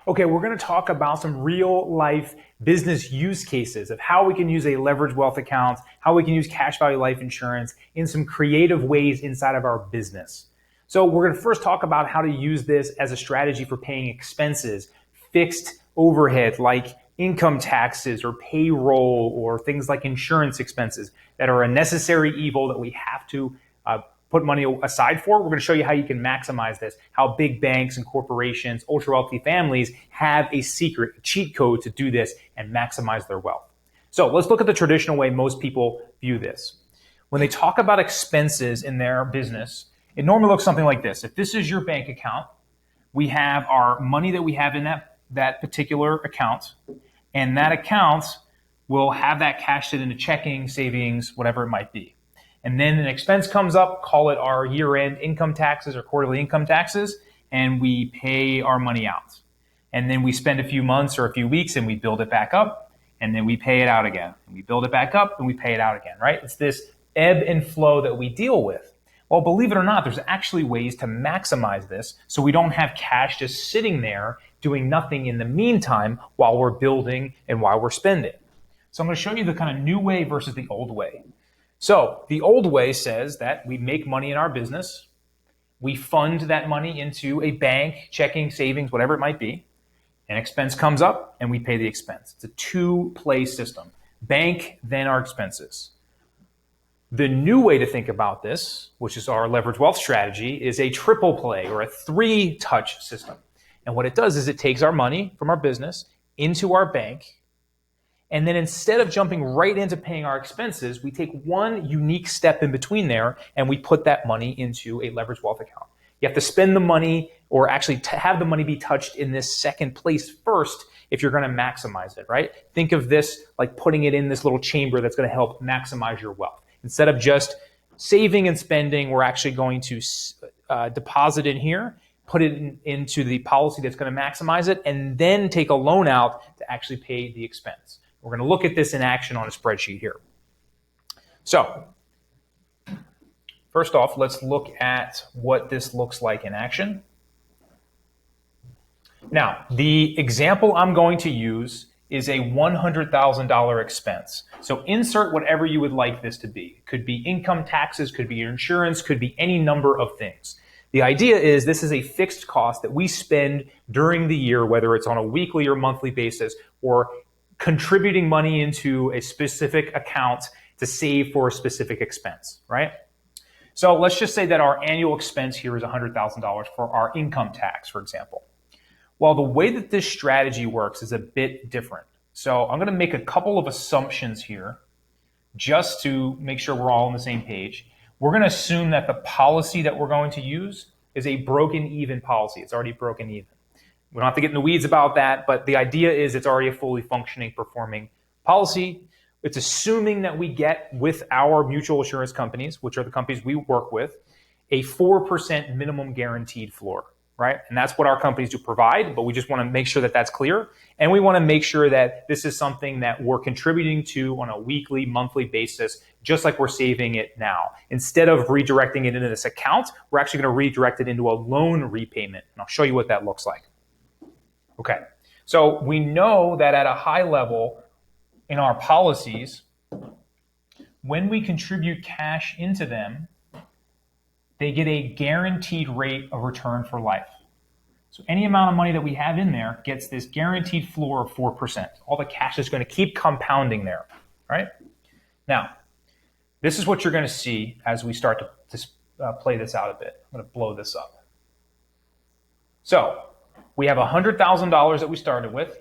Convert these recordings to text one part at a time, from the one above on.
Okay, we're going to talk about some real life business use cases of how we can use a leveraged wealth account, how we can use cash value life insurance in some creative ways inside of our business. So we're going to first talk about how to use this as a strategy for paying expenses, fixed overhead like income taxes or payroll or things like insurance expenses that are a necessary evil that we have to put money aside for. We're going to show you how you can maximize this, how big banks and corporations, ultra wealthy families have a secret, a cheat code to do this and maximize their wealth. So let's look at the traditional way most people view this. When they talk about expenses in their business, it normally looks something like this. If this is your bank account, we have our money that we have in that particular account, and that account will have that cash sit into checking, savings, whatever it might be. And then an expense comes up, call it our year-end income taxes or quarterly income taxes, and we pay our money out. And then we spend a few months or a few weeks and we build it back up, and then we pay it out again. And we build it back up and we pay it out again, right? It's this ebb and flow that we deal with. Well, believe it or not, there's actually ways to maximize this so we don't have cash just sitting there doing nothing in the meantime while we're building and while we're spending. So I'm going to show you the kind of new way versus the old way. So the old way says that we make money in our business, we fund that money into a bank, checking, savings, whatever it might be. An expense comes up and we pay the expense. It's a two-play system. Bank, then our expenses. The new way to think about this, which is our leverage wealth strategy, is a triple play or a three-touch system. And what it does is it takes our money from our business into our bank, and then instead of jumping right into paying our expenses, we take one unique step in between there and we put that money into a leveraged wealth account. You have to spend the money or actually have the money be touched in this second place first if you're going to maximize it, right? Think of this like putting it in this little chamber that's going to help maximize your wealth. Instead of just saving and spending, we're actually going to deposit in here, put it into the policy that's going to maximize it, and then take a loan out to actually pay the expense. We're going to look at this in action on a spreadsheet here. So, first off, let's look at what this looks like in action. Now, the example I'm going to use is a $100,000 expense. So insert whatever you would like this to be. It could be income taxes, could be your insurance, could be any number of things. The idea is this is a fixed cost that we spend during the year, whether it's on a weekly or monthly basis, or contributing money into a specific account to save for a specific expense, right? So let's just say that our annual expense here is $100,000 for our income tax, for example. Well, the way that this strategy works is a bit different. So I'm going to make a couple of assumptions here just to make sure we're all on the same page. We're going to assume that the policy that we're going to use is a broken even policy. It's already broken even. We don't have to get in the weeds about that, but the idea is it's already a fully functioning, performing policy. It's assuming that we get with our mutual insurance companies, which are the companies we work with, a 4% minimum guaranteed floor, right? And that's what our companies do provide, but we just want to make sure that that's clear. And we want to make sure that this is something that we're contributing to on a weekly, monthly basis, just like we're saving it now. Instead of redirecting it into this account, we're actually going to redirect it into a loan repayment. And I'll show you what that looks like. Okay, so we know that at a high level in our policies, when we contribute cash into them, they get a guaranteed rate of return for life. So any amount of money that we have in there gets this guaranteed floor of 4%. All the cash is going to keep compounding there, right? Now, this is what you're going to see as we start to play this out a bit. I'm going to blow this up. So we have $100,000 that we started with.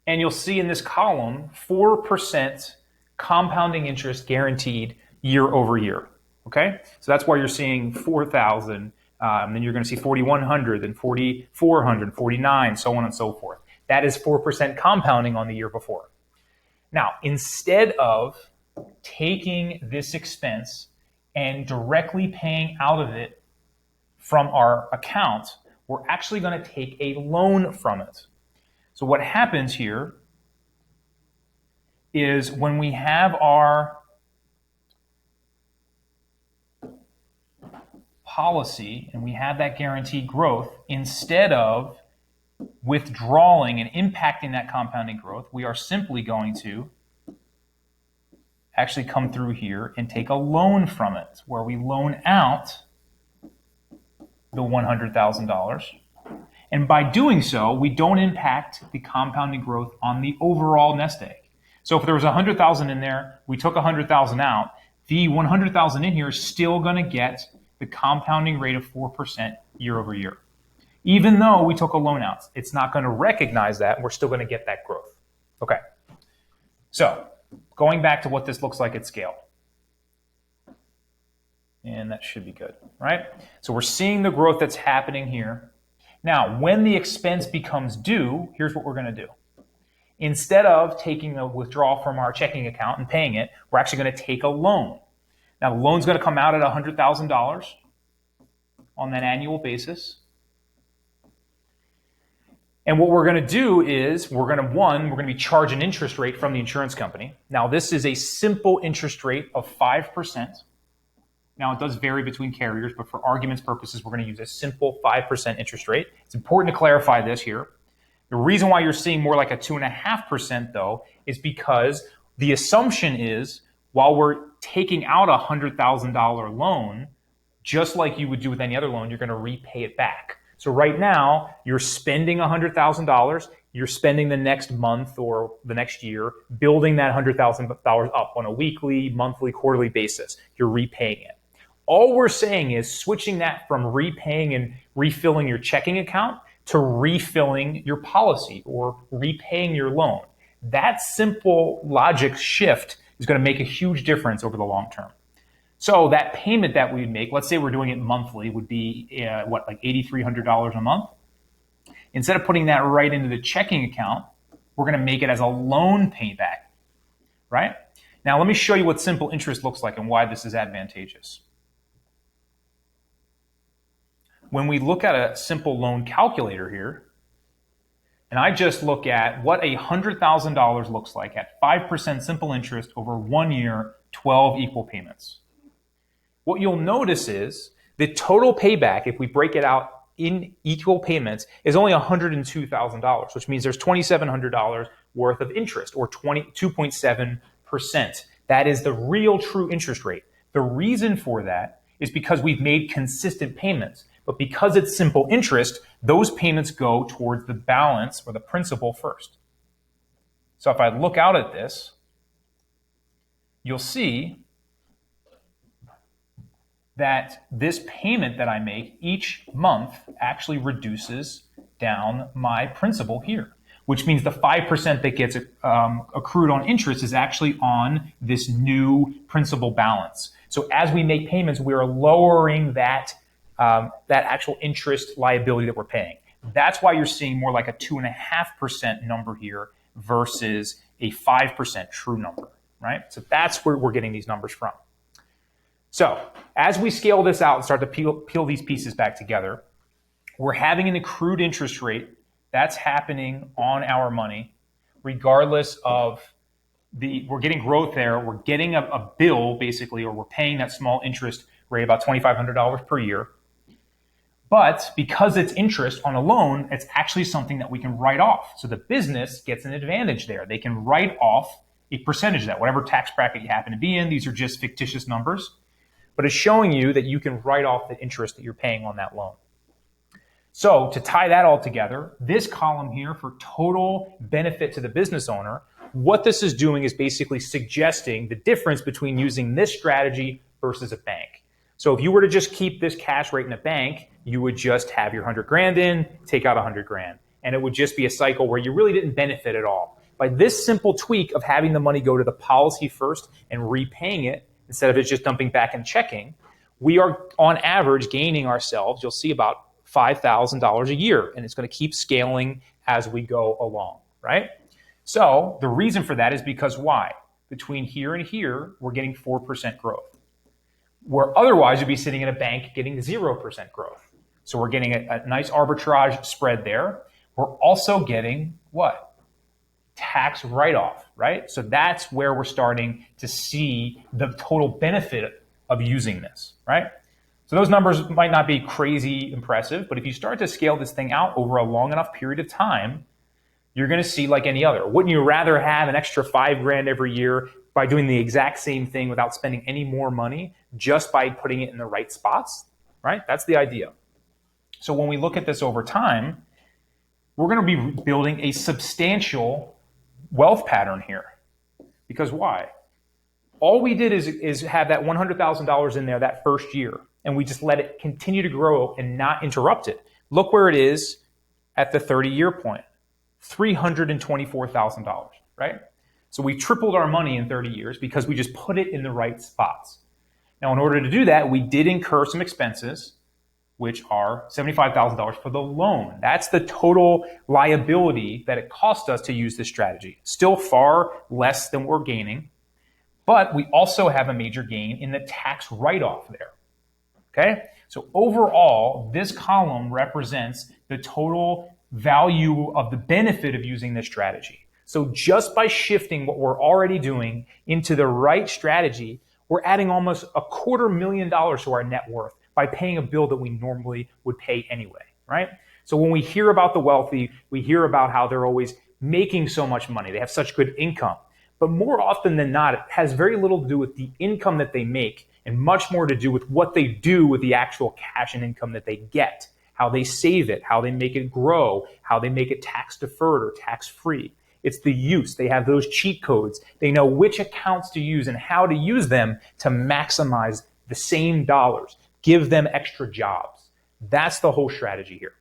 And you'll see in this column, 4% compounding interest guaranteed year over year. Okay? So that's why you're seeing 4,000, then you're going to see 4,100, then 4,400, 49, so on and so forth. That is 4% compounding on the year before. Now, instead of taking this expense and directly paying out of it from our account, we're actually going to take a loan from it. So what happens here is when we have our policy and we have that guaranteed growth, instead of withdrawing and impacting that compounding growth, we are simply going to actually come through here and take a loan from it, where we loan out the $100,000. And by doing so, we don't impact the compounding growth on the overall nest egg. So if there was 100,000 in there, we took 100,000 out, the 100,000 in here is still going to get the compounding rate of 4% year over year. Even though we took a loan out, it's not going to recognize that. We're still going to get that growth. Okay. So going back to what this looks like at scale. And that should be good, right? So we're seeing the growth that's happening here. Now, when the expense becomes due, here's what we're going to do. Instead of taking a withdrawal from our checking account and paying it, we're actually going to take a loan. Now, the loan's going to come out at $100,000 on that annual basis. And what we're going to do is we're going to be charged an interest rate from the insurance company. Now, this is a simple interest rate of 5%. Now, it does vary between carriers, but for argument's purposes, we're going to use a simple 5% interest rate. It's important to clarify this here. The reason why you're seeing more like a 2.5% though is because the assumption is while we're taking out a $100,000 loan, just like you would do with any other loan, you're going to repay it back. So right now, you're spending $100,000. You're spending the next month or the next year building that $100,000 up on a weekly, monthly, quarterly basis. You're repaying it. All we're saying is switching that from repaying and refilling your checking account to refilling your policy or repaying your loan. That simple logic shift is going to make a huge difference over the long term. So that payment that we would make, let's say we're doing it monthly, would be like $8,300 a month. Instead of putting that right into the checking account, we're going to make it as a loan payback, right? Now, let me show you what simple interest looks like and why this is advantageous. When we look at a simple loan calculator here, and I just look at what $100,000 looks like at 5% simple interest over 1 year, 12 equal payments. What you'll notice is the total payback, if we break it out in equal payments, is only $102,000, which means there's $2,700 worth of interest, or 2.7%. That is the real true interest rate. The reason for that is because we've made consistent payments. But because it's simple interest, those payments go towards the balance or the principal first. So if I look out at this, you'll see that this payment that I make each month actually reduces down my principal here, which means the 5% that gets accrued on interest is actually on this new principal balance. So as we make payments, we are lowering that actual interest liability that we're paying. That's why you're seeing more like a 2.5% number here versus a 5% true number, right? So that's where we're getting these numbers from. So as we scale this out and start to peel these pieces back together, we're having an accrued interest rate that's happening on our money, regardless of we're getting growth there. We're getting a bill basically, or we're paying that small interest rate, about $2,500 per year. But because it's interest on a loan, it's actually something that we can write off. So the business gets an advantage there. They can write off a percentage of that, whatever tax bracket you happen to be in. These are just fictitious numbers. But it's showing you that you can write off the interest that you're paying on that loan. So to tie that all together, this column here for total benefit to the business owner, what this is doing is basically suggesting the difference between using this strategy versus a bank. So if you were to just keep this cash rate in a bank, you would just have your 100 grand in, take out 100 grand. And it would just be a cycle where you really didn't benefit at all. By this simple tweak of having the money go to the policy first and repaying it, instead of it just dumping back in checking, we are on average gaining ourselves, you'll see, about $5,000 a year. And it's going to keep scaling as we go along, right? So the reason for that is because why? Between here and here, we're getting 4% growth. Where otherwise you'd be sitting in a bank getting 0% growth. So we're getting a nice arbitrage spread there. We're also getting what? Tax write-off, right? So that's where we're starting to see the total benefit of using this, right? So those numbers might not be crazy impressive, but if you start to scale this thing out over a long enough period of time, you're going to see like any other. Wouldn't you rather have an extra $5,000 every year by doing the exact same thing without spending any more money, just by putting it in the right spots, right? That's the idea. So when we look at this over time, we're going to be building a substantial wealth pattern here. Because why? All we did is have that $100,000 in there that first year, and we just let it continue to grow and not interrupt it. Look where it is at the 30-year point, $324,000, right? So we tripled our money in 30 years because we just put it in the right spots. Now, in order to do that, we did incur some expenses, which are $75,000 for the loan. That's the total liability that it cost us to use this strategy. Still far less than we're gaining, but we also have a major gain in the tax write-off there. Okay? So overall, this column represents the total value of the benefit of using this strategy. So just by shifting what we're already doing into the right strategy, we're adding almost $250,000 to our net worth by paying a bill that we normally would pay anyway, right? So when we hear about the wealthy, we hear about how they're always making so much money. They have such good income. But more often than not, it has very little to do with the income that they make and much more to do with what they do with the actual cash and income that they get, how they save it, how they make it grow, how they make it tax deferred or tax free. It's the use. They have those cheat codes. They know which accounts to use and how to use them to maximize the same dollars, give them extra jobs. That's the whole strategy here.